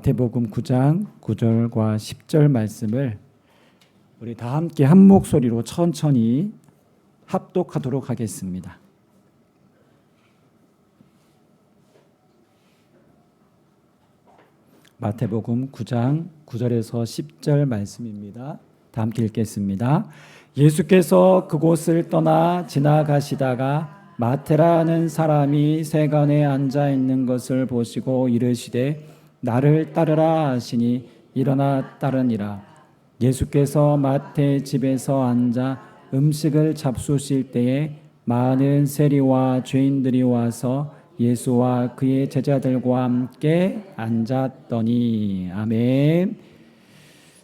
마태복음 9장 9절과 10절 말씀을 우리 다 함께 한 목소리로 천천히 합독하도록 하겠습니다. 마태복음 9장 9절에서 10절 말씀입니다. 다 함께 읽겠습니다. 예수께서 그곳을 떠나 지나가시다가 마태라는 사람이 세간에 앉아 있는 것을 보시고 이르시되 나를 따르라 하시니 일어나 따르니라. 예수께서 마태 집에서 앉아 음식을 잡수실 때에 많은 세리와 죄인들이 와서 예수와 그의 제자들과 함께 앉았더니. 아멘.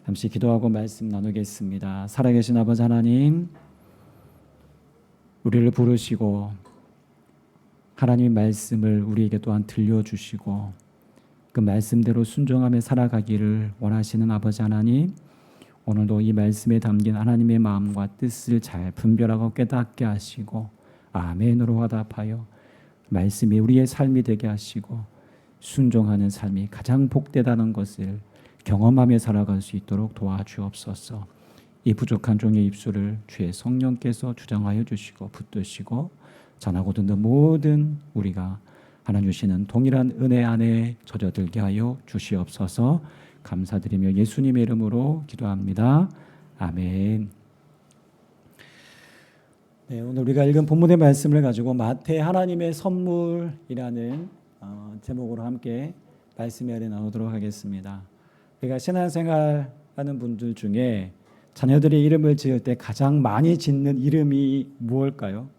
잠시 기도하고 말씀 나누겠습니다. 살아계신 아버지 하나님, 우리를 부르시고 하나님의 말씀을 우리에게 또한 들려주시고 그 말씀대로 순종하며 살아가기를 원하시는 아버지 하나님, 오늘도 이 말씀에 담긴 하나님의 마음과 뜻을 잘 분별하고 깨닫게 하시고 아멘으로 화답하여 말씀이 우리의 삶이 되게 하시고 순종하는 삶이 가장 복되다는 것을 경험하며 살아갈 수 있도록 도와주옵소서. 이 부족한 종의 입술을 주의 성령께서 주장하여 주시고 붙드시고 전하고 듣는 모든 우리가 하나님 주시는 동일한 은혜 안에 젖어들게 하여 주시옵소서. 감사드리며 예수님의 이름으로 기도합니다. 아멘. 네, 오늘 우리가 읽은 본문의 말씀을 가지고 마태 하나님의 선물이라는 제목으로 함께 말씀의 아래 나누도록 하겠습니다. 우리가 신앙생활 하는 분들 중에 자녀들의 이름을 지을 때 가장 많이 짓는 이름이 무엇일까요?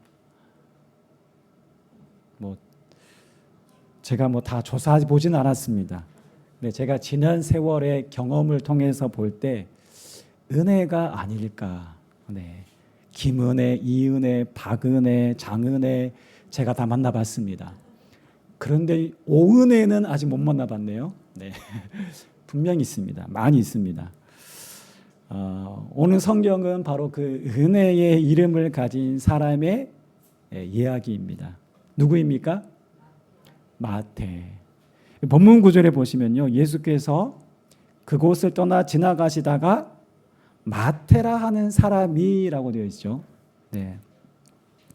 제가 다 조사해 보진 않았습니다. 근데 제가 지난 세월의 경험을 통해서 볼 때 은혜가 아닐까. 네. 김은혜, 이은혜, 박은혜, 장은혜 제가 다 만나봤습니다. 그런데 오은혜는 아직 못 만나봤네요. 네. 분명히 있습니다. 많이 있습니다. 오늘 성경은 바로 그 은혜의 이름을 가진 사람의 이야기입니다. 누구입니까? 마태. 본문 구절에 보시면요, 예수께서 그곳을 떠나 지나가시다가 마태라 하는 사람이라고 되어 있죠. 네.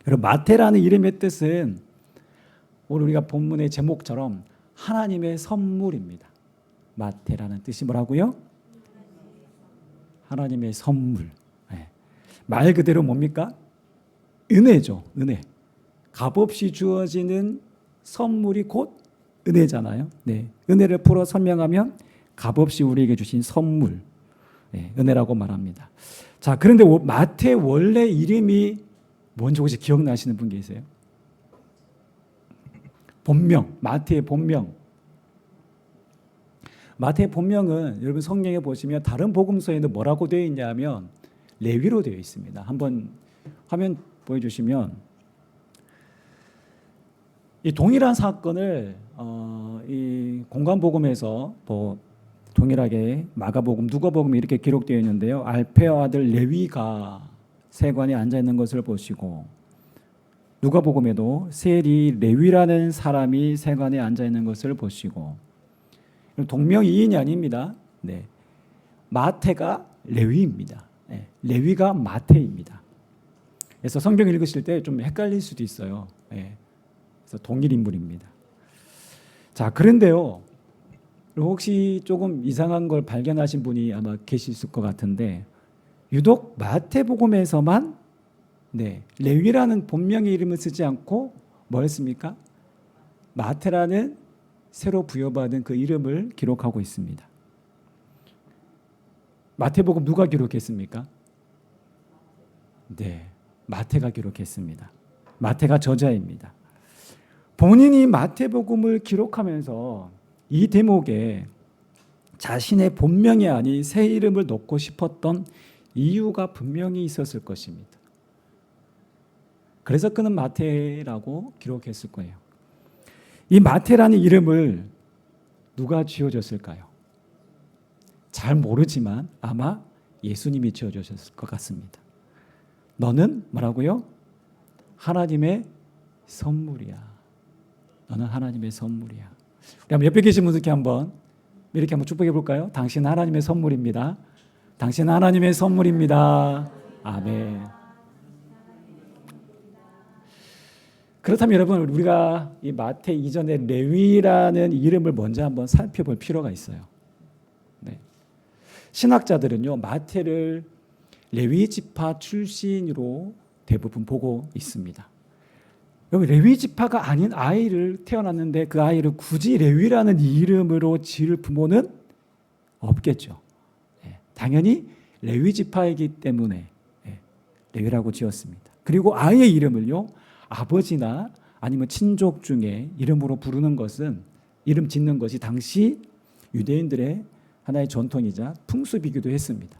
여러분, 마태라는 이름의 뜻은 오늘 우리가 본문의 제목처럼 하나님의 선물입니다. 마태라는 뜻이 뭐라고요? 하나님의 선물. 네. 말 그대로 뭡니까? 은혜죠. 은혜. 값없이 주어지는 선물이 곧 은혜잖아요. 네. 은혜를 풀어 설명하면 값없이 우리에게 주신 선물, 네, 은혜라고 말합니다. 자, 그런데 마태 원래 이름이 뭔지 혹시 기억나시는 분 계세요? 본명, 마태의 본명. 마태의 본명은 여러분 성경에 보시면 다른 복음서에는 뭐라고 되어 있냐면 레위로 되어 있습니다. 한번 화면 보여주시면 이 동일한 사건을 이 공관복음에서 동일하게 마가복음, 누가복음 이렇게 기록되어 있는데요. 알페의 아들 레위가 세관에 앉아 있는 것을 보시고 누가복음에도 세리 레위라는 사람이 세관에 앉아 있는 것을 보시고 동명이인이 아닙니다. 네. 마태가 레위입니다. 네. 레위가 마태입니다. 그래서 성경 읽으실 때 좀 헷갈릴 수도 있어요. 네. 그래서 동일 인물입니다. 자, 그런데요, 혹시 조금 이상한 걸 발견하신 분이 아마 계실 것 같은데 유독 마태복음에서만 레위라는 본명의 이름을 쓰지 않고 뭘 했습니까? 마태라는 새로 부여받은 그 이름을 기록하고 있습니다. 마태복음 누가 기록했습니까? 네, 마태가 기록했습니다. 마태가 저자입니다. 본인이 마태복음을 기록하면서 이 대목에 자신의 본명이 아닌 새 이름을 넣고 싶었던 이유가 분명히 있었을 것입니다. 그래서 그는 마태라고 기록했을 거예요. 이 마태라는 이름을 누가 지어줬을까요? 잘 모르지만 아마 예수님이 지어주셨을 것 같습니다. 너는 뭐라고요? 하나님의 선물이야. 너는 하나님의 선물이야. 우리 한번 옆에 계신 분들께 한번 이렇게 한번 축복해 볼까요? 당신 하나님의 선물입니다. 당신 하나님의 선물입니다. 아멘. 그렇다면 여러분, 우리가 이 마태 이전에 레위라는 이름을 먼저 한번 살펴볼 필요가 있어요. 네. 신학자들은요, 마태를 레위 지파 출신으로 대부분 보고 있습니다. 여러분, 레위 지파가 아닌 아이를 태어났는데 그 아이를 굳이 레위라는 이름으로 지을 부모는 없겠죠. 네. 당연히 레위 지파이기 때문에 레위라고 지었습니다. 그리고 아이의 이름을요, 아버지나 아니면 친족 중에 이름으로 부르는 것은, 이름 짓는 것이 당시 유대인들의 하나의 전통이자 풍습이기도 했습니다.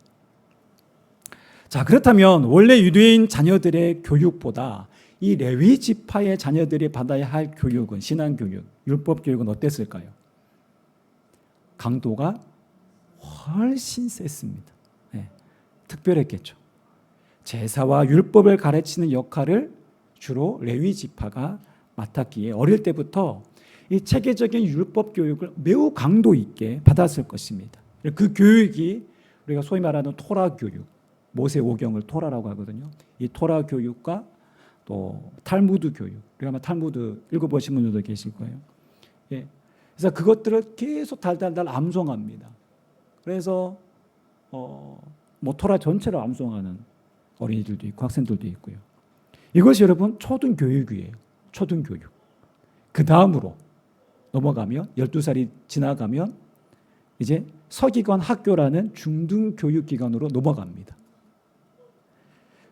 자, 그렇다면 원래 유대인 자녀들의 교육보다 이 레위 지파의 자녀들이 받아야 할 교육은, 신앙 교육, 율법 교육은 어땠을까요? 강도가 훨씬 셌습니다. 네, 특별했겠죠. 제사와 율법을 가르치는 역할을 주로 레위 지파가 맡았기에 어릴 때부터 이 체계적인 율법 교육을 매우 강도 있게 받았을 것입니다. 그 교육이 우리가 소위 말하는 토라 교육, 모세 오경을 토라라고 하거든요. 이 토라 교육과 또 탈무드 교육, 우리가 아마 탈무드 읽어보신 분들도 계실 거예요. 예. 그래서 그것들을 계속 달달달 암송합니다. 그래서 뭐 토라 전체를 암송하는 어린이들도 있고 학생들도 있고요. 이것이 여러분 초등교육이에요. 초등교육. 그 다음으로 넘어가면 12살이 지나가면 이제 서기관 학교라는 중등교육기관으로 넘어갑니다.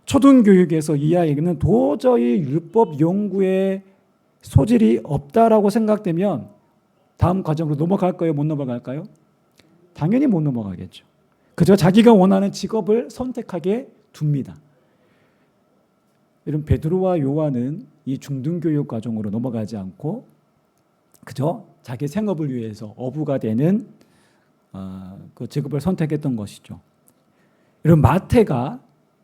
초등교육에서 이 아이는 도저히 율법 연구에 소질이 없다라고 생각되면 다음 과정으로 넘어갈까요? 못 넘어갈까요? 당연히 못 넘어가겠죠. 그저 자기가 원하는 직업을 선택하게 둡니다. 이런 베드로와 요한은 이 중등교육 과정으로 넘어가지 않고 그저 자기 생업을 위해서 어부가 되는 그 직업을 선택했던 것이죠. 이런 마태가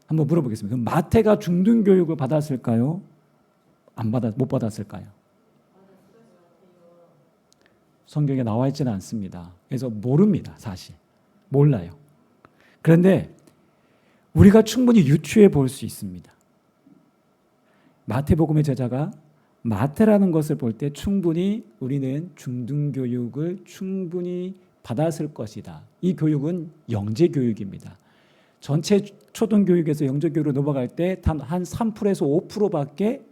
한번 물어보겠습니다. 그럼 마태가 중등교육을 받았을까요? 못 받았을까요? 성경에 나와 있지는 않습니다. 그래서 모릅니다, 사실. 몰라요. 그런데 우리가 충분히 유추해 볼 수 있습니다. 마태복음의 저자가 마태라는 것을 볼 때 충분히 우리는 중등교육을 충분히 받았을 것이다. 이 교육은 영재교육입니다. 전체 초등교육에서 영재교육으로 넘어갈 때 단 한 3%에서 5%밖에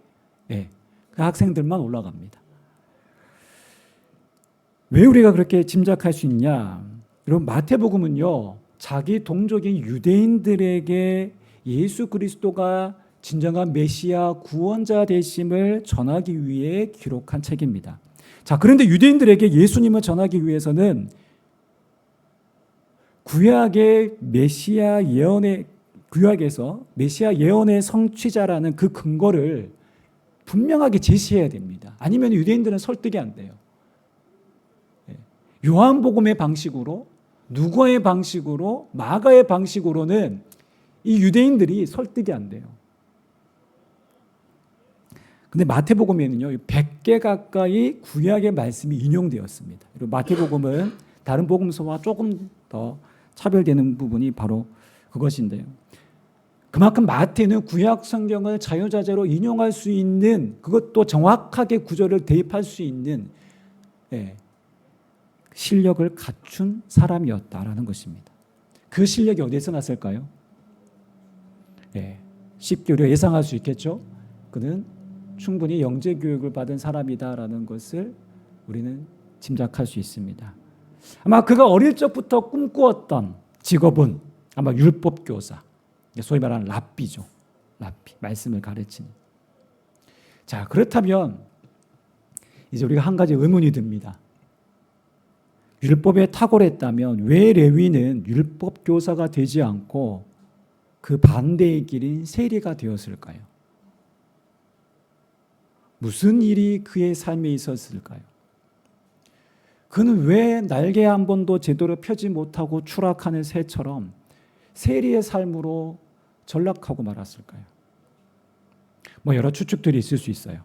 그 학생들만 올라갑니다. 왜 우리가 그렇게 짐작할 수 있냐? 여러분, 마태복음은요, 자기 동족인 유대인들에게 예수 그리스도가 진정한 메시아 구원자 되심을 전하기 위해 기록한 책입니다. 자, 그런데 유대인들에게 예수님을 전하기 위해서는 구약의 메시아 예언의, 구약에서 메시아 예언의 성취자라는 그 근거를 분명하게 제시해야 됩니다. 아니면 유대인들은 설득이 안 돼요. 요한복음의 방식으로, 누가의 방식으로, 마가의 방식으로는 이 유대인들이 설득이 안 돼요. 근데 마태복음에는요, 100개 가까이 구약의 말씀이 인용되었습니다. 그리고 마태복음은 다른 복음서와 조금 더 차별되는 부분이 바로 그것인데요. 그만큼 마태는 구약 성경을 자유자재로 인용할 수 있는, 그것도 정확하게 구절을 대입할 수 있는 실력을 갖춘 사람이었다라는 것입니다. 그 실력이 어디에서 났을까요? 쉽게 우리가 예상할 수 있겠죠. 그는 충분히 영재교육을 받은 사람이다라는 것을 우리는 짐작할 수 있습니다. 아마 그가 어릴 적부터 꿈꾸었던 직업은 아마 율법교사, 소위 말하는 랍비죠. 랍비, 말씀을 가르치는. 자, 그렇다면 이제 우리가 한 가지 의문이 듭니다. 율법에 탁월했다면 왜 레위는 율법교사가 되지 않고 그 반대의 길인 세리가 되었을까요? 무슨 일이 그의 삶에 있었을까요? 그는 왜 날개 한 번도 제대로 펴지 못하고 추락하는 새처럼 세리의 삶으로 전락하고 말았을까요? 여러 추측들이 있을 수 있어요.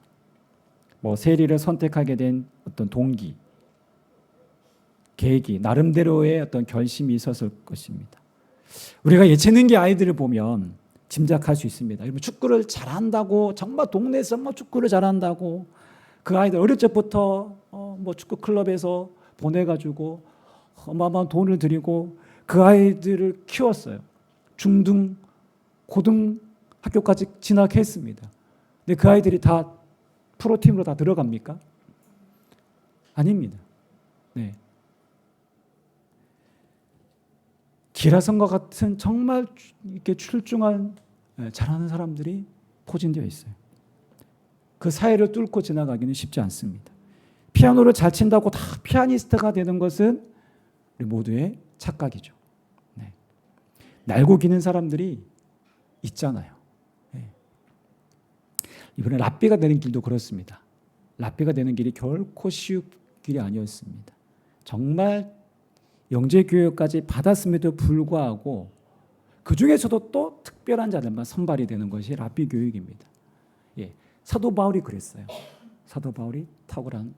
세리를 선택하게 된 어떤 동기, 계획이 나름대로의 어떤 결심이 있었을 것입니다. 우리가 예체능계 아이들을 보면 짐작할 수 있습니다. 여러분 축구를 잘한다고 정말 동네에서 뭐 축구를 잘한다고 그 아이들 어릴 적부터 뭐 축구 클럽에서 보내가지고 어마어마한 돈을 들이고 그 아이들을 키웠어요. 중등, 고등 학교까지 진학했습니다. 근데 그 아이들이 다 프로팀으로 다 들어갑니까? 아닙니다. 네. 기라성과 같은 정말 이렇게 출중한 잘하는 사람들이 포진되어 있어요. 그 사이를 뚫고 지나가기는 쉽지 않습니다. 피아노를 잘 친다고 다 피아니스트가 되는 것은 우리 모두의 착각이죠. 네. 날고 기는 사람들이 있잖아요. 네. 이번에 랍비가 되는 길도 그렇습니다. 랍비가 되는 길이 결코 쉬운 길이 아니었습니다. 정말 영재교육까지 받았음에도 불구하고 그 중에서도 또 특별한 자들만 선발이 되는 것이 랍비 교육입니다. 예, 사도 바울이 그랬어요. 사도 바울이 탁월한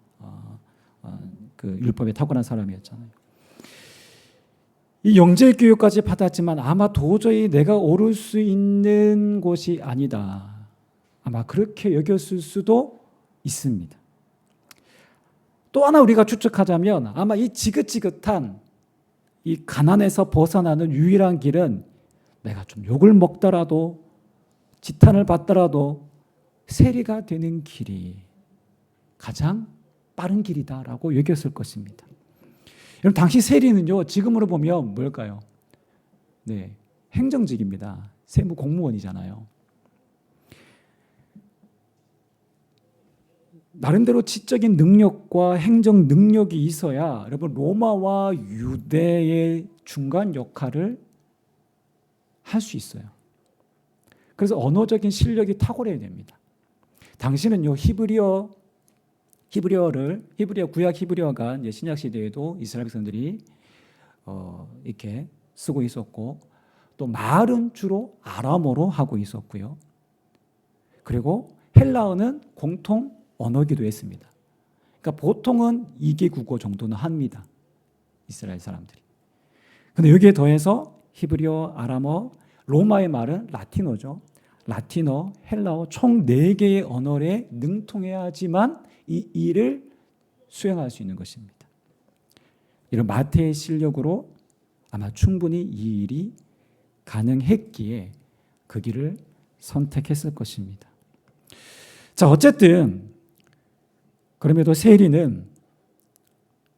그 율법에 탁월한 사람이었잖아요. 이 영재교육까지 받았지만 아마 도저히 내가 오를 수 있는 곳이 아니다. 아마 그렇게 여겼을 수도 있습니다. 또 하나 우리가 추측하자면 아마 이 지긋지긋한 이 가난에서 벗어나는 유일한 길은 내가 좀 욕을 먹더라도 지탄을 받더라도 세리가 되는 길이 가장 빠른 길이다라고 여겼을 것입니다. 여러분 당시 세리는요 지금으로 보면 뭘까요? 네, 행정직입니다. 세무 공무원이잖아요. 나름대로 지적인 능력과 행정 능력이 있어야 여러분 로마와 유대의 중간 역할을 할 수 있어요. 그래서 언어적인 실력이 탁월해야 됩니다. 당시는요 히브리어 구약 히브리어가 이제 신약 시대에도 이스라엘 백성들이 이렇게 쓰고 있었고 또 말은 주로 아람어로 하고 있었고요. 그리고 헬라어는 공통 언어기도 했습니다. 그러니까 보통은 2개 국어 정도는 합니다. 이스라엘 사람들이. 근데 여기에 더해서 히브리어, 아람어, 로마의 말은 라틴어죠. 라틴어, 헬라어 총 4개의 언어에 능통해야지만 이 일을 수행할 수 있는 것입니다. 이런 마태의 실력으로 아마 충분히 이 일이 가능했기에 그 길을 선택했을 것입니다. 자, 어쨌든 그럼에도 세리는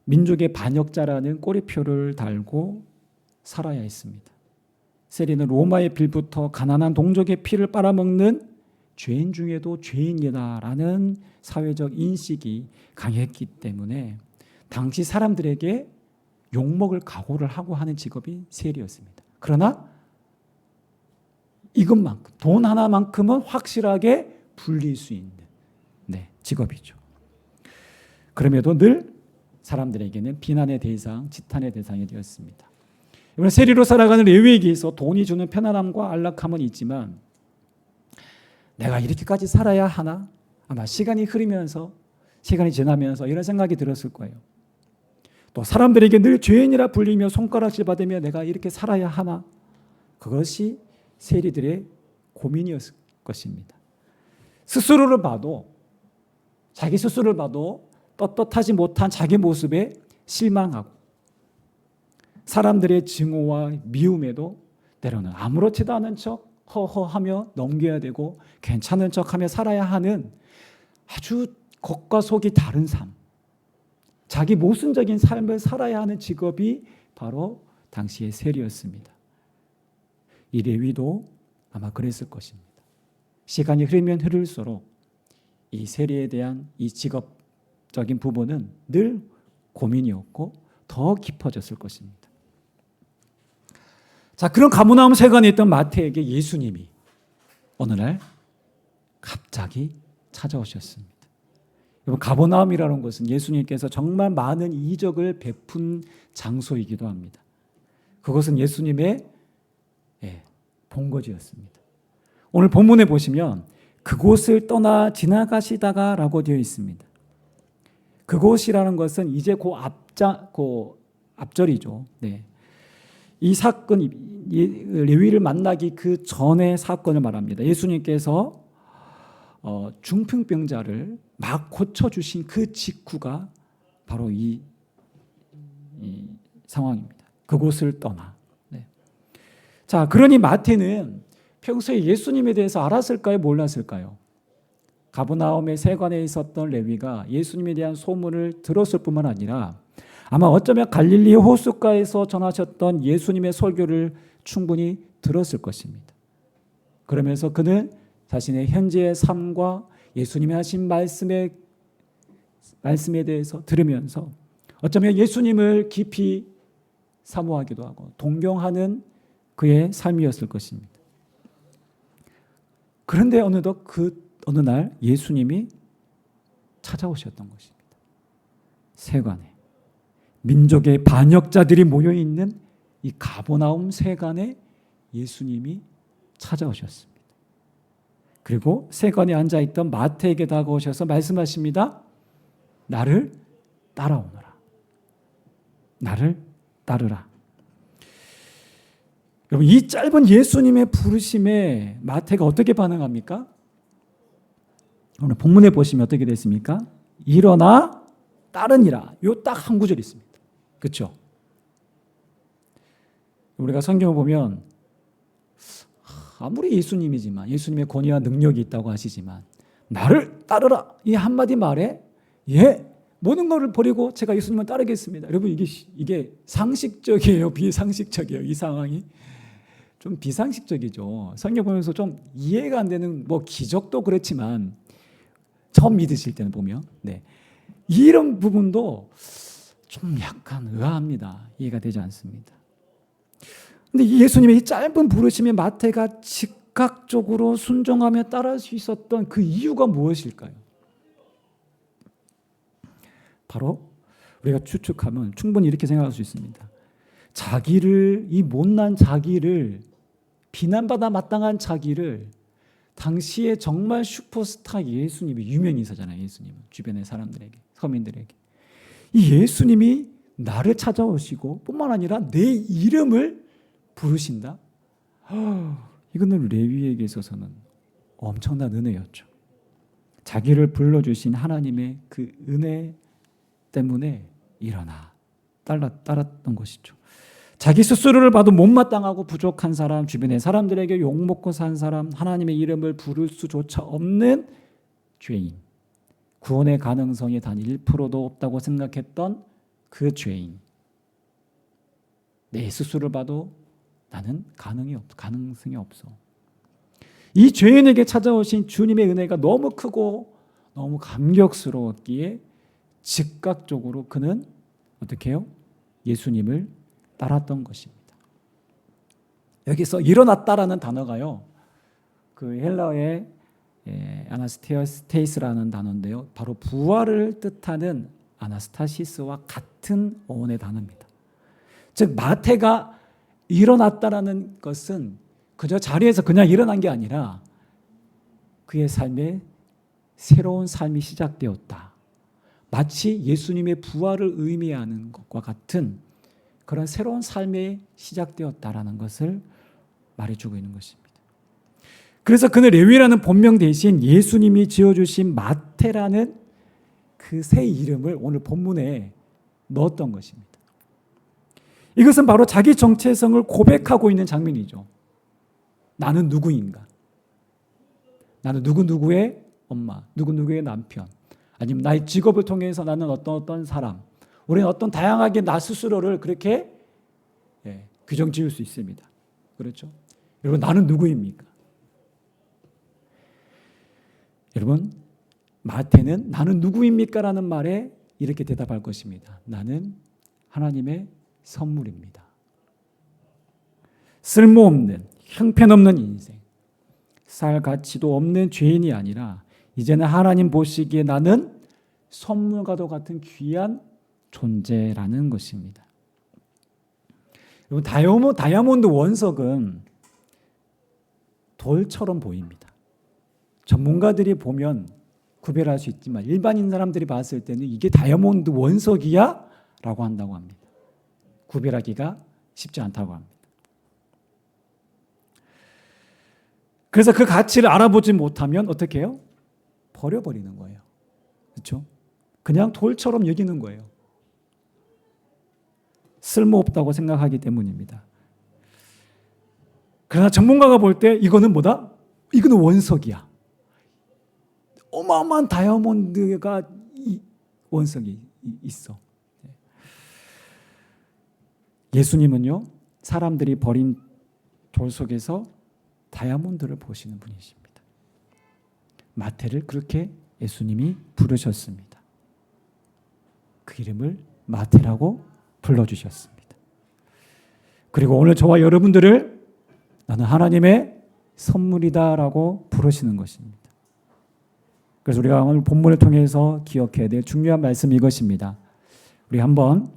민족의 반역자라는 꼬리표를 달고 살아야 했습니다. 세리는 로마의 빌부터 가난한 동족의 피를 빨아먹는 죄인 중에도 죄인이다라는 사회적 인식이 강했기 때문에 당시 사람들에게 욕먹을 각오를 하고 하는 직업이 세리였습니다. 그러나 이것만큼, 돈 하나만큼은 확실하게 불릴 수 있는 직업이죠. 그럼에도 늘 사람들에게는 비난의 대상, 지탄의 대상이 되었습니다. 이번에 세리로 살아가는 레위기에서 돈이 주는 편안함과 안락함은 있지만 내가 이렇게까지 살아야 하나? 아마 시간이 지나면서 이런 생각이 들었을 거예요. 또 사람들에게 늘 죄인이라 불리며 손가락질 받으며 내가 이렇게 살아야 하나? 그것이 세리들의 고민이었을 것입니다. 자기 스스로를 봐도 떳떳하지 못한 자기 모습에 실망하고 사람들의 증오와 미움에도 때로는 아무렇지도 않은 척 허허하며 넘겨야 되고 괜찮은 척하며 살아야 하는 아주 겉과 속이 다른 삶, 자기 모순적인 삶을 살아야 하는 직업이 바로 당시의 세리였습니다. 이 레위도 아마 그랬을 것입니다. 시간이 흐르면 흐를수록 이 세리에 대한 이 직업적인 부분은 늘 고민이었고 더 깊어졌을 것입니다. 자, 그런 가문나움 세관에 있던 마태에게 예수님이 어느 날 갑자기 찾아오셨습니다. 여러분, 가버나움이라는 것은 예수님께서 정말 많은 이적을 베푼 장소이기도 합니다. 그것은 예수님의 본거지였습니다. 오늘 본문에 보시면 그곳을 떠나 지나가시다가 라고 되어 있습니다. 그곳이라는 것은 이제 그 앞절이죠. 네. 이 사건, 레위를 만나기 그 전의 사건을 말합니다. 예수님께서 중풍병자를 막 고쳐주신 그 직후가 바로 이 상황입니다. 그곳을 떠나. 네. 자, 그러니 마태는 평소에 예수님에 대해서 알았을까요? 몰랐을까요? 가버나움의 세관에 있었던 레위가 예수님에 대한 소문을 들었을 뿐만 아니라 아마 어쩌면 갈릴리 호숫가에서 전하셨던 예수님의 설교를 충분히 들었을 것입니다. 그러면서 그는 자신의 현재의 삶과 예수님이 하신 말씀에 대해서 들으면서 어쩌면 예수님을 깊이 사모하기도 하고 동경하는 그의 삶이었을 것입니다. 그런데 어느 날 예수님이 찾아오셨던 것입니다. 세관에 민족의 반역자들이 모여있는 이 가버나움 세관에 예수님이 찾아오셨습니다. 그리고 세관에 앉아있던 마태에게 다가오셔서 말씀하십니다. 나를 따라오너라. 나를 따르라. 여러분, 이 짧은 예수님의 부르심에 마태가 어떻게 반응합니까? 오늘 본문에 보시면 어떻게 됐습니까? 일어나 따르니라. 요 딱 한 구절 있습니다. 그렇죠? 우리가 성경을 보면 아무리 예수님이지만 예수님의 권위와 능력이 있다고 하시지만 나를 따르라 이 한마디 말에 모든 것을 버리고 제가 예수님을 따르겠습니다. 여러분, 이게 상식적이에요? 비상식적이에요? 이 상황이 좀 비상식적이죠. 성경 보면서 좀 이해가 안 되는 기적도 그렇지만 처음 믿으실 때는 보면 이런 부분도 좀 약간 의아합니다. 이해가 되지 않습니다. 근데 예수님의 이 짧은 부르심에 마태가 즉각적으로 순종하며 따라할 수 있었던 그 이유가 무엇일까요? 바로 우리가 추측하면 충분히 이렇게 생각할 수 있습니다. 이 못난 자기를, 비난받아 마땅한 자기를 당시에 정말 슈퍼스타 예수님이 유명인사잖아요. 예수님은 주변의 사람들에게, 서민들에게 이 예수님이 나를 찾아오시고 뿐만 아니라 내 이름을 부르신다. 이거는 레위에게 있어서는 엄청난 은혜였죠. 자기를 불러주신 하나님의 그 은혜 때문에 일어나 따랐던 것이죠. 자기 스스로를 봐도 못마땅하고 부족한 사람, 주변의 사람들에게 욕먹고 산 사람, 하나님의 이름을 부를 수조차 없는 죄인, 구원의 가능성이 단 1%도 없다고 생각했던 그 죄인, 내 스스로를 봐도 나는 가능성이 없어. 이 죄인에게 찾아오신 주님의 은혜가 너무 크고 너무 감격스러웠기에 즉각적으로 그는 어떻게 해요? 예수님을 따랐던 것입니다. 여기서 일어났다라는 단어가요, 그 헬라어의 아나스테이스라는 단어인데요, 바로 부활을 뜻하는 아나스타시스와 같은 어원의 단어입니다. 즉 마태가 일어났다라는 것은 그저 자리에서 그냥 일어난 게 아니라 그의 삶에 새로운 삶이 시작되었다. 마치 예수님의 부활을 의미하는 것과 같은 그런 새로운 삶이 시작되었다라는 것을 말해주고 있는 것입니다. 그래서 그는 레위라는 본명 대신 예수님이 지어주신 마태라는 그 새 이름을 오늘 본문에 넣었던 것입니다. 이것은 바로 자기 정체성을 고백하고 있는 장면이죠. 나는 누구인가? 나는 누구누구의 엄마, 누구누구의 남편, 아니면 나의 직업을 통해서 나는 어떤 사람, 우리는 어떤 다양하게 나 스스로를 그렇게 규정 지을 수 있습니다. 그렇죠? 여러분, 나는 누구입니까? 여러분, 마태는 나는 누구입니까? 라는 말에 이렇게 대답할 것입니다. 나는 하나님의 선물입니다. 쓸모없는, 형편없는 인생, 살 가치도 없는 죄인이 아니라 이제는 하나님 보시기에 나는 선물과도 같은 귀한 존재라는 것입니다. 여러분, 다이아몬드 원석은 돌처럼 보입니다. 전문가들이 보면 구별할 수 있지만 일반인 사람들이 봤을 때는 이게 다이아몬드 원석이야? 라고 한다고 합니다. 구별하기가 쉽지 않다고 합니다. 그래서 그 가치를 알아보지 못하면 어떻게 해요? 버려버리는 거예요. 그렇죠? 그냥 돌처럼 여기는 거예요. 쓸모없다고 생각하기 때문입니다. 그러나 전문가가 볼 때 이거는 뭐다? 이거는 원석이야. 어마어마한 다이아몬드가 원석이 있어. 예수님은요, 사람들이 버린 돌 속에서 다이아몬드를 보시는 분이십니다. 마태를 그렇게 예수님이 부르셨습니다. 그 이름을 마태라고 불러주셨습니다. 그리고 오늘 저와 여러분들을 나는 하나님의 선물이다라고 부르시는 것입니다. 그래서 우리가 오늘 본문을 통해서 기억해야 될 중요한 말씀이 이것입니다. 우리 한번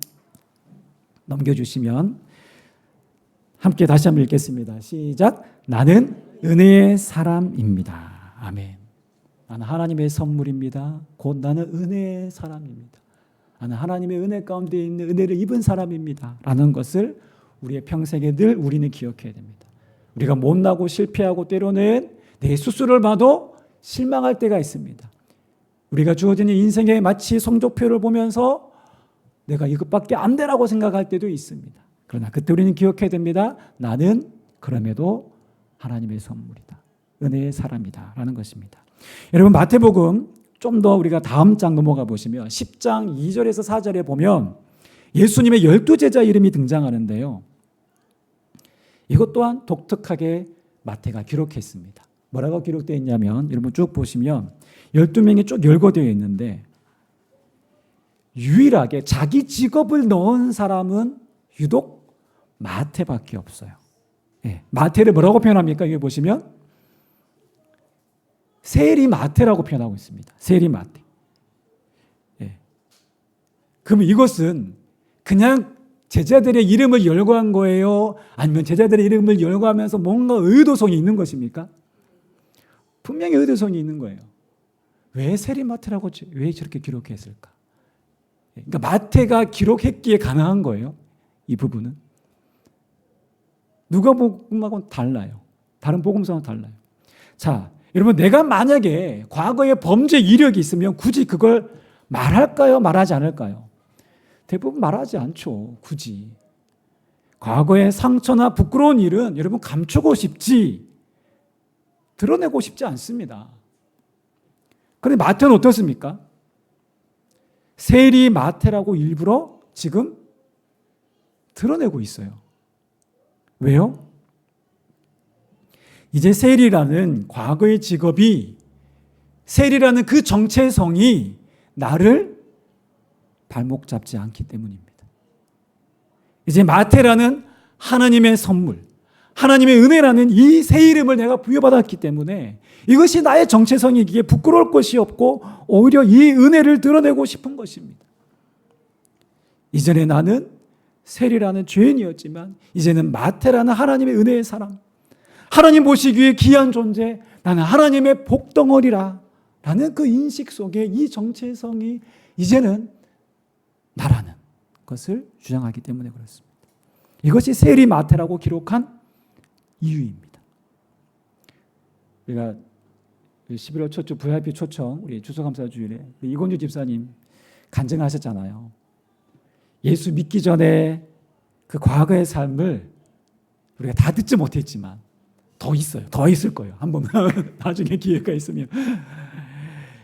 넘겨주시면 함께 다시 한번 읽겠습니다. 시작. 나는 은혜의 사람입니다. 아멘. 나는 하나님의 선물입니다. 곧 나는 은혜의 사람입니다. 나는 하나님의 은혜 가운데 있는 은혜를 입은 사람입니다. 라는 것을 우리의 평생에 늘 우리는 기억해야 됩니다. 우리가 못나고 실패하고 때로는 내 스스로를 봐도 실망할 때가 있습니다. 우리가 주어진 인생의 마치 성적표를 보면서 내가 이것밖에 안 되라고 생각할 때도 있습니다. 그러나 그때 우리는 기억해야 됩니다. 나는 그럼에도 하나님의 선물이다. 은혜의 사람이다. 라는 것입니다. 여러분 마태복음 좀 더 우리가 다음 장 넘어가 보시면 10장 2절에서 4절에 보면 예수님의 12제자 이름이 등장하는데요. 이것 또한 독특하게 마태가 기록했습니다. 뭐라고 기록되어 있냐면 여러분 쭉 보시면 12명이 쭉 열거되어 있는데 유일하게 자기 직업을 넣은 사람은 유독 마태밖에 없어요. 예, 마태를 뭐라고 표현합니까? 여기 보시면 세리 마태라고 표현하고 있습니다. 세리 마태. 예. 그러면 이것은 그냥 제자들의 이름을 열거한 거예요? 아니면 제자들의 이름을 열거하면서 뭔가 의도성이 있는 것입니까? 분명히 의도성이 있는 거예요. 왜 세리 마태라고 왜 저렇게 기록했을까? 그러니까 마태가 기록했기에 가능한 거예요. 이 부분은. 누가복음하고는 달라요. 다른 복음서는 달라요. 자, 여러분 내가 만약에 과거에 범죄 이력이 있으면 굳이 그걸 말할까요? 말하지 않을까요? 대부분 말하지 않죠. 굳이. 과거의 상처나 부끄러운 일은 여러분 감추고 싶지 드러내고 싶지 않습니다. 그런데 마태는 어떻습니까? 세리 마태라고 일부러 지금 드러내고 있어요. 왜요? 이제 세리라는 과거의 직업이 세리라는 그 정체성이 나를 발목 잡지 않기 때문입니다. 이제 마태라는 하나님의 선물, 하나님의 은혜라는 이 새 이름을 내가 부여받았기 때문에 이것이 나의 정체성이기에 부끄러울 것이 없고 오히려 이 은혜를 드러내고 싶은 것입니다. 이전에 나는 세리라는 죄인이었지만 이제는 마태라는 하나님의 은혜의 사람, 하나님 보시기에 귀한 존재, 나는 하나님의 복덩어리라 라는 그 인식 속에 이 정체성이 이제는 나라는 것을 주장하기 때문에 그렇습니다. 이것이 세리 마태라고 기록한 이유입니다. 우리가 11월 초청 VIP 초청 우리 추수감사주일에 이건주 집사님 간증하셨잖아요. 예수 믿기 전에 그 과거의 삶을 우리가 다 듣지 못했지만 더 있어요. 더 있을 거예요. 한번 나중에 기회가 있으면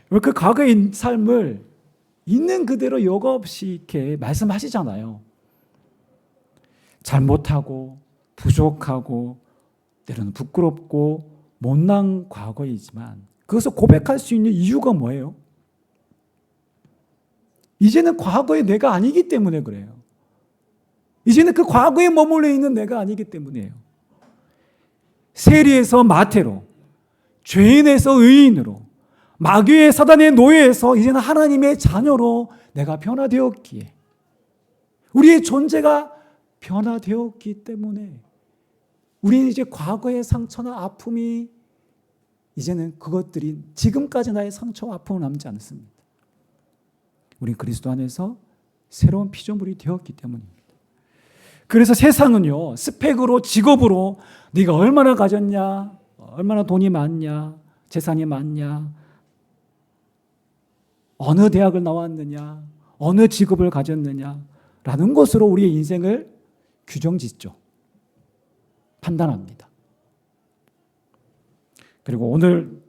그 과거의 삶을 있는 그대로 여과 없이 이렇게 말씀하시잖아요. 잘못하고 부족하고 때로는 부끄럽고 못난 과거이지만 그것을 고백할 수 있는 이유가 뭐예요? 이제는 과거의 내가 아니기 때문에 그래요. 이제는 그 과거에 머물러 있는 내가 아니기 때문이에요. 세리에서 마태로, 죄인에서 의인으로, 마귀의 사단의 노예에서 이제는 하나님의 자녀로 내가 변화되었기에 우리의 존재가 변화되었기 때문에 우리는 이제 과거의 상처나 아픔이 이제는 그것들이 지금까지 나의 상처와 아픔은 남지 않습니다. 우리 그리스도 안에서 새로운 피조물이 되었기 때문입니다. 그래서 세상은요, 스펙으로, 직업으로 네가 얼마나 가졌냐, 얼마나 돈이 많냐, 재산이 많냐, 어느 대학을 나왔느냐, 어느 직업을 가졌느냐라는 것으로 우리의 인생을 규정짓죠. 판단합니다. 그리고 오늘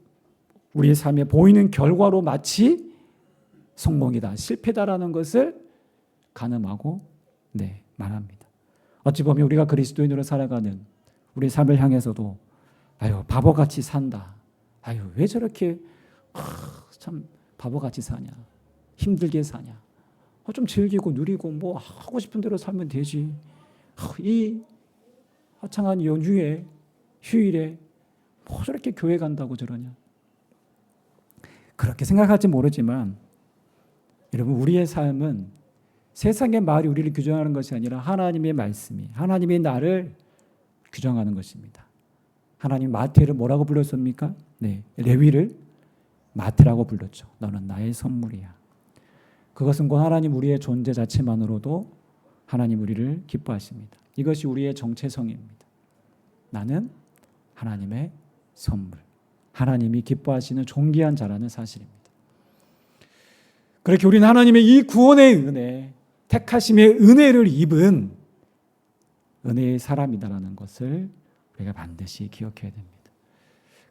우리의 삶에 보이는 결과로 마치 성공이다, 실패다라는 것을 가늠하고 말합니다. 어찌 보면 우리가 그리스도인으로 살아가는 우리 삶을 향해서도 아유, 바보같이 산다. 아유, 왜 저렇게 참 바보같이 사냐. 힘들게 사냐. 좀 즐기고 누리고 뭐 하고 싶은 대로 살면 되지. 이 화창한 연휴에, 휴일에 뭐 저렇게 교회 간다고 저러냐. 그렇게 생각할지 모르지만 여러분, 우리의 삶은 세상의 말이 우리를 규정하는 것이 아니라 하나님의 말씀이, 하나님의 나를 규정하는 것입니다. 하나님 마태를 뭐라고 불렀습니까? 레위를 마태라고 불렀죠. 너는 나의 선물이야. 그것은 곧 하나님 우리의 존재 자체만으로도 하나님 우리를 기뻐하십니다. 이것이 우리의 정체성입니다. 나는 하나님의 선물, 하나님이 기뻐하시는 존귀한 자라는 사실입니다. 그렇게 우리는 하나님의 이 구원의 은혜, 택하심의 은혜를 입은 은혜의 사람이다라는 것을 우리가 반드시 기억해야 됩니다.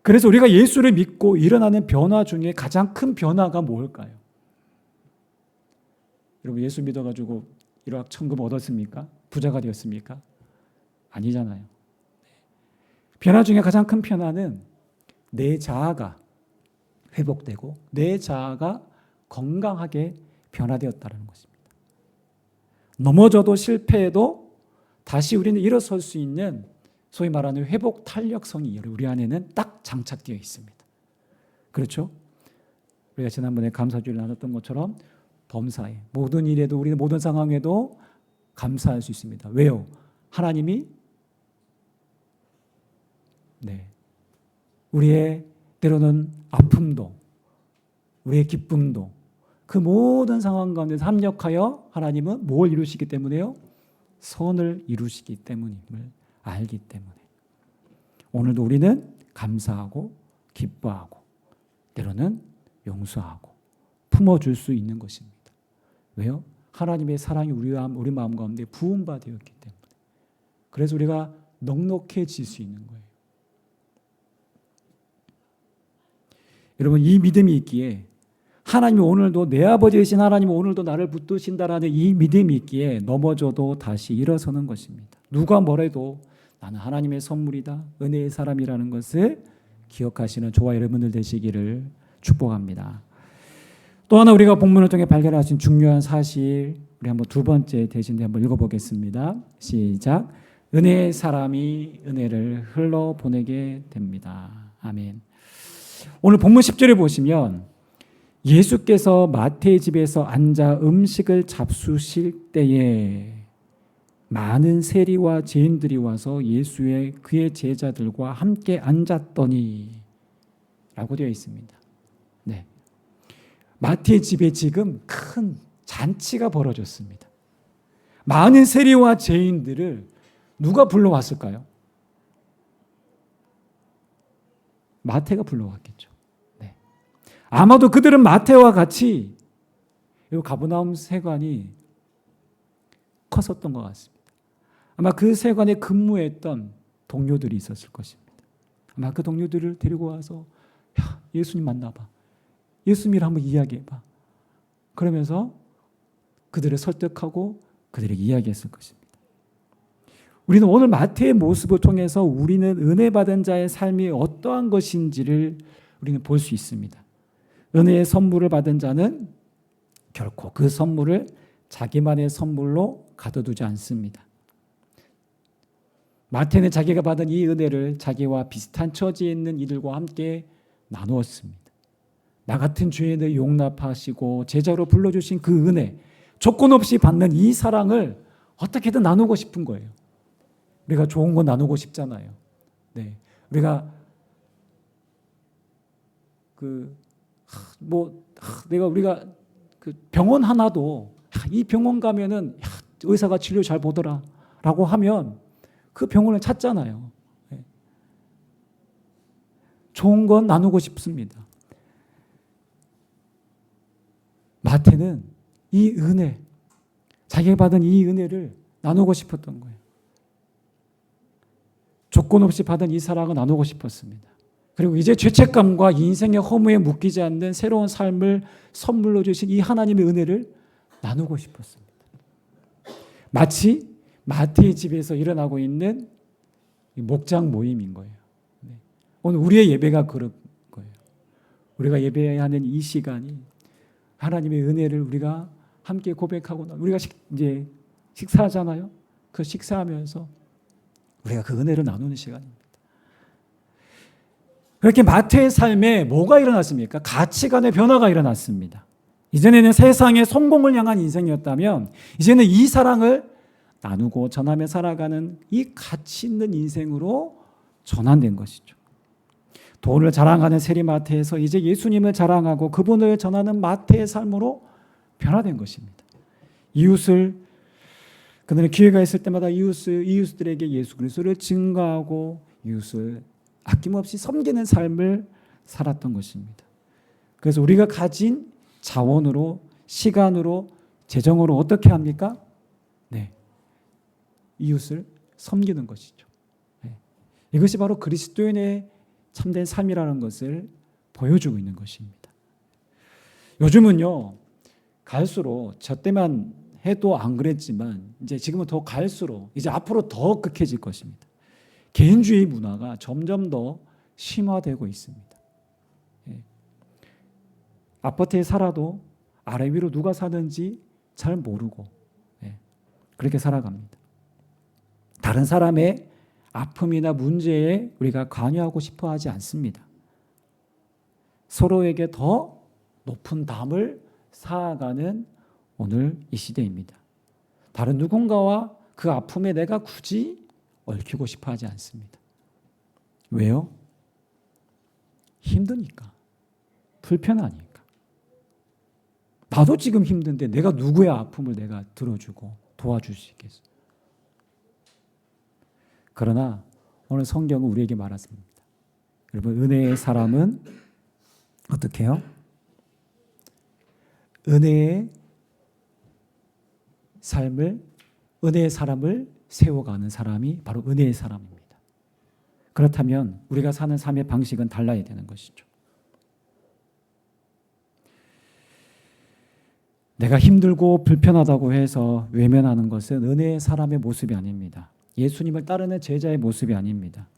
그래서 우리가 예수를 믿고 일어나는 변화 중에 가장 큰 변화가 뭘까요? 여러분, 예수 믿어가지고 일확천금 얻었습니까? 부자가 되었습니까? 아니잖아요. 변화 중에 가장 큰 변화는 내 자아가 회복되고 내 자아가 건강하게 변화되었다는 것입니다. 넘어져도 실패해도 다시 우리는 일어설 수 있는 소위 말하는 회복 탄력성이 우리 안에는 딱 장착되어 있습니다. 그렇죠? 우리가 지난번에 감사주일 나눴던 것처럼 범사에 모든 일에도, 우리는 모든 상황에도 감사할 수 있습니다. 왜요? 하나님이 우리의 때로는 아픔도, 우리의 기쁨도, 그 모든 상황 가운데서 합력하여 하나님은 뭘 이루시기 때문에요? 선을 이루시기 때문임을 알기 때문에 오늘도 우리는 감사하고 기뻐하고 때로는 용서하고 품어줄 수 있는 것입니다. 왜요? 하나님의 사랑이 우리 마음 가운데 부음바 되었기 때문에. 그래서 우리가 넉넉해질 수 있는 거예요. 여러분, 이 믿음이 있기에, 하나님이 오늘도, 내 아버지 되신 하나님이 오늘도 나를 붙드신다라는 이 믿음이 있기에 넘어져도 다시 일어서는 것입니다. 누가 뭐래도 나는 하나님의 선물이다, 은혜의 사람이라는 것을 기억하시는 저와 여러분들 되시기를 축복합니다. 또 하나 우리가 본문을 통해 발견할 수 있는 중요한 사실, 우리 한번 두 번째 대신에 한번 읽어보겠습니다. 시작. 은혜의 사람이 은혜를 흘러보내게 됩니다. 아멘. 오늘 본문 10절에 보시면 예수께서 마태의 집에서 앉아 음식을 잡수실 때에 많은 세리와 죄인들이 와서 그의 제자들과 함께 앉았더니 라고 되어 있습니다. 마태의 집에 지금 큰 잔치가 벌어졌습니다. 많은 세리와 죄인들을 누가 불러왔을까요? 마태가 불러왔겠죠. 아마도 그들은 마태와 같이 이 가버나움 세관이 컸었던 것 같습니다. 아마 그 세관에 근무했던 동료들이 있었을 것입니다. 아마 그 동료들을 데리고 와서 예수님 만나봐, 예수님이랑 한번 이야기해봐, 그러면서 그들을 설득하고 그들에게 이야기했을 것입니다. 우리는 오늘 마태의 모습을 통해서 우리는 은혜 받은 자의 삶이 어떠한 것인지를 우리는 볼 수 있습니다. 은혜의 선물을 받은 자는 결코 그 선물을 자기만의 선물로 가둬두지 않습니다. 마태는 자기가 받은 이 은혜를 자기와 비슷한 처지에 있는 이들과 함께 나누었습니다. 나 같은 죄인을 용납하시고 제자로 불러주신 그 은혜, 조건 없이 받는 이 사랑을 어떻게든 나누고 싶은 거예요. 우리가 좋은 거 나누고 싶잖아요. 우리가 우리가 그 병원 하나도 이 병원 가면은 의사가 진료 잘 보더라 라고 하면 그 병원을 찾잖아요. 좋은 건 나누고 싶습니다. 마태는 이 은혜, 자기가 받은 이 은혜를 나누고 싶었던 거예요. 조건 없이 받은 이 사랑을 나누고 싶었습니다. 그리고 이제 죄책감과 인생의 허무에 묶이지 않는 새로운 삶을 선물로 주신 이 하나님의 은혜를 나누고 싶었습니다. 마치 마태의 집에서 일어나고 있는 목장 모임인 거예요. 오늘 우리의 예배가 그런 거예요. 우리가 예배하는 이 시간이 하나님의 은혜를 우리가 함께 고백하고 우리가 이제 식사하잖아요. 그 식사하면서 우리가 그 은혜를 나누는 시간입니다. 그렇게 마태의 삶에 뭐가 일어났습니까? 가치관의 변화가 일어났습니다. 이전에는 세상의 성공을 향한 인생이었다면 이제는 이 사랑을 나누고 전하며 살아가는 이 가치 있는 인생으로 전환된 것이죠. 돈을 자랑하는 세리마태에서 이제 예수님을 자랑하고 그분을 전하는 마태의 삶으로 변화된 것입니다. 그들은 기회가 있을 때마다 이웃들에게 예수 그리스도를 증거하고 이웃을 아낌없이 섬기는 삶을 살았던 것입니다. 그래서 우리가 가진 자원으로, 시간으로, 재정으로 어떻게 합니까? 네, 이웃을 섬기는 것이죠. 네. 이것이 바로 그리스도인의 참된 삶이라는 것을 보여주고 있는 것입니다. 요즘은요, 갈수록 저 때만 해도 안 그랬지만 이제 지금은 더 갈수록 이제 앞으로 더 극해질 것입니다. 개인주의 문화가 점점 더 심화되고 있습니다. 아파트에 살아도 아래 위로 누가 사는지 잘 모르고 그렇게 살아갑니다. 다른 사람의 아픔이나 문제에 우리가 관여하고 싶어 하지 않습니다. 서로에게 더 높은 담을 쌓아가는 오늘 이 시대입니다. 다른 누군가와 그 아픔에 내가 굳이 얽히고 싶어 하지 않습니다. 왜요? 힘드니까. 불편하니까. 나도 지금 힘든데 내가 누구의 아픔을 내가 들어주고 도와줄 수 있겠어요? 그러나 오늘 성경은 우리에게 말했습니다. 여러분, 은혜의 사람은 어떻게 해요? 은혜의 사람을 세워가는 사람이 바로 은혜의 사람입니다. 그렇다면 우리가 사는 삶의 방식은 달라야 되는 것이죠. 내가 힘들고 불편하다고 해서 외면하는 것은 은혜의 사람의 모습이 아닙니다. 예수님을 따르는 제자의 모습이 아닙니다.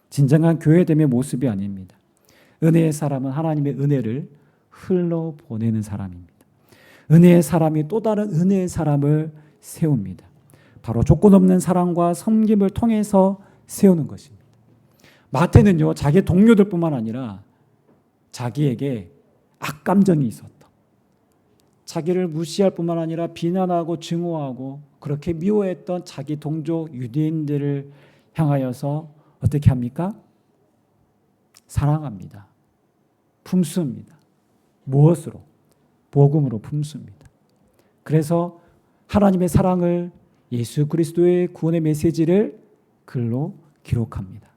진정한 교회됨의 모습이 아닙니다. 은혜의 사람은 하나님의 은혜를 흘러보내는 사람입니다. 은혜의 사람이 또 다른 은혜의 사람을 세웁니다. 바로 조건 없는 사랑과 섬김을 통해서 세우는 것입니다. 마태는요, 자기 동료들뿐만 아니라 자기에게 악감정이 있었다. 자기를 무시할 뿐만 아니라 비난하고 증오하고 그렇게 미워했던 자기 동족 유대인들을 향하여서 어떻게 합니까? 사랑합니다. 품습니다. 무엇으로? 복음으로 품습니다. 그래서 하나님의 사랑을, 예수 그리스도의 구원의 메시지를 글로 기록합니다.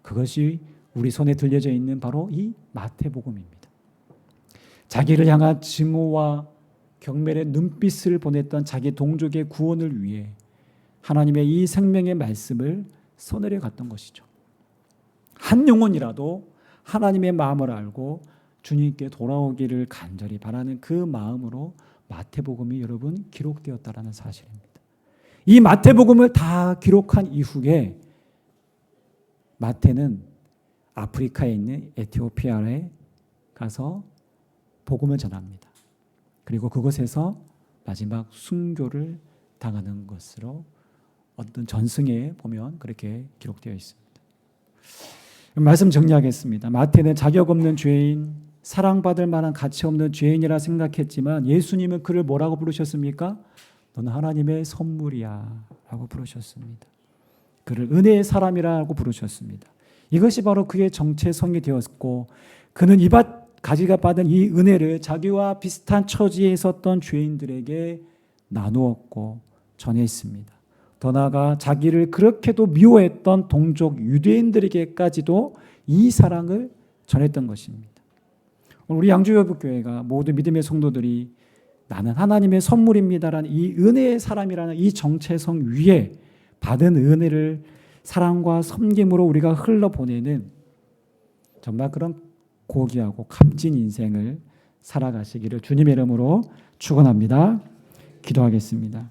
그것이 우리 손에 들려져 있는 바로 이 마태복음입니다. 자기를 향한 증오와 경멸의 눈빛을 보냈던 자기 동족의 구원을 위해 하나님의 이 생명의 말씀을 써내려 갔던 것이죠. 한 영혼이라도 하나님의 마음을 알고 주님께 돌아오기를 간절히 바라는 그 마음으로 마태복음이 여러분 기록되었다라는 사실입니다. 이 마태복음을 다 기록한 이후에 마태는 아프리카에 있는 에티오피아에 가서 복음을 전합니다. 그리고 그곳에서 마지막 순교를 당하는 것으로 어떤 전승에 보면 그렇게 기록되어 있습니다. 말씀 정리하겠습니다. 마태는 자격 없는 죄인, 사랑받을 만한 가치 없는 죄인이라 생각했지만 예수님은 그를 뭐라고 부르셨습니까? 너는 하나님의 선물이야 라고 부르셨습니다. 그를 은혜의 사람이라고 부르셨습니다. 이것이 바로 그의 정체성이 되었고 그는 가지가 받은 이 은혜를 자기와 비슷한 처지에 있었던 죄인들에게 나누었고 전했습니다. 더 나아가 자기를 그렇게도 미워했던 동족 유대인들에게까지도 이 사랑을 전했던 것입니다. 우리 양주여북교회가 모두 믿음의 성도들이 나는 하나님의 선물입니다라는 이 은혜의 사람이라는 이 정체성 위에 받은 은혜를 사랑과 섬김으로 우리가 흘러보내는 정말 그런 고귀하고 값진 인생을 살아가시기를 주님의 이름으로 축원합니다. 기도하겠습니다.